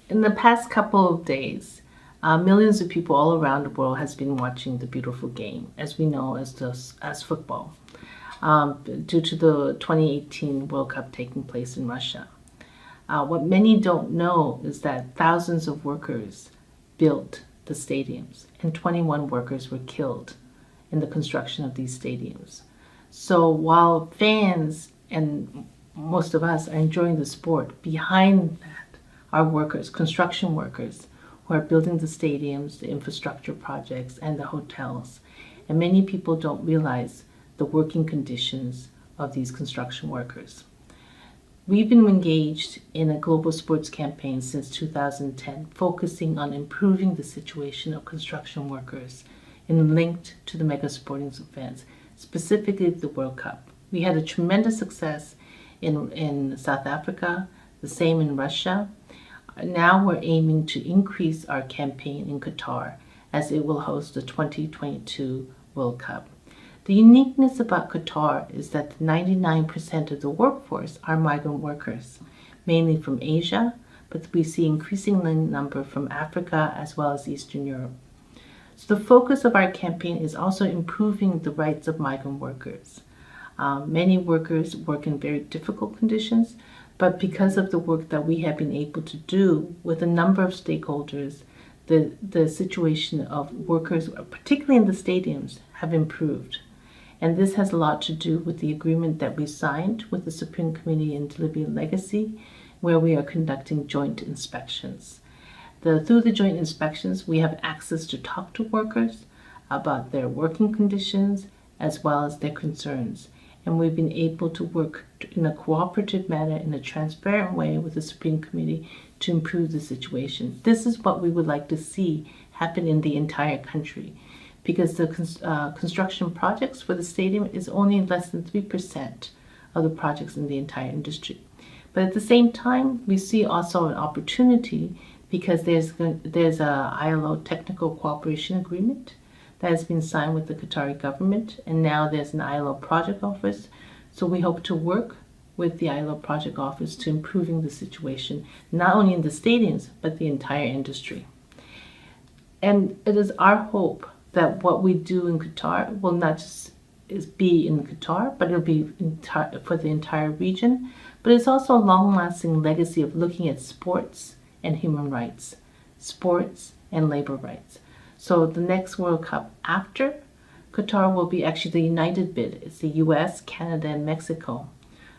In the past couple of days, millions of people all around the world has been watching the beautiful game, as we know as football, due to the 2018 World Cup taking place in Russia. What many don't know is that thousands of workers built the stadiums, and 21 workers were killed in the construction of these stadiums. So while fans and most of us are enjoying the sport, behind that are workers, construction workers, who are building the stadiums, the infrastructure projects, and the hotels. And many people don't realize the working conditions of these construction workers. We've been engaged in a global sports campaign since 2010, focusing on improving the situation of construction workers and linked to the mega sporting events, specifically the World Cup. We had a tremendous success in South Africa, the same in Russia. Now we're aiming to increase our campaign in Qatar, as it will host the 2022 World Cup. The uniqueness about Qatar is that 99% of the workforce are migrant workers, mainly from Asia, but we see increasing number from Africa as well as Eastern Europe. So the focus of our campaign is also improving the rights of migrant workers. Many workers work in very difficult conditions, but because of the work that we have been able to do with a number of stakeholders, the situation of workers, particularly in the stadiums, have improved. And this has a lot to do with the agreement that we signed with the Supreme Committee in Libyan Legacy, where we are conducting joint inspections. Through the joint inspections, we have access to talk to workers about their working conditions as well as their concerns. And we've been able to work in a cooperative manner, in a transparent way with the Supreme Committee to improve the situation. This is what we would like to see happen in the entire country, because the construction projects for the stadium is only less than 3% of the projects in the entire industry. But at the same time, we see also an opportunity because there's a ILO technical cooperation agreement that has been signed with the Qatari government, and now there's an ILO project office. So we hope to work with the ILO project office to improving the situation, not only in the stadiums, but the entire industry. And it is our hope that what we do in Qatar will not just be in Qatar, but it'll be for the entire region. But it's also a long-lasting legacy of looking at sports and human rights, sports and labor rights. So the next World Cup after Qatar will be actually the united bid. It's the US, Canada, and Mexico.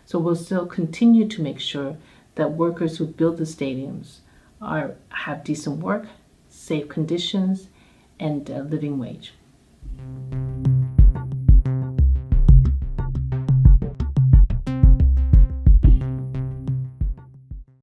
So we'll still continue to make sure that workers who build the stadiums have decent work, safe conditions, and a living wage.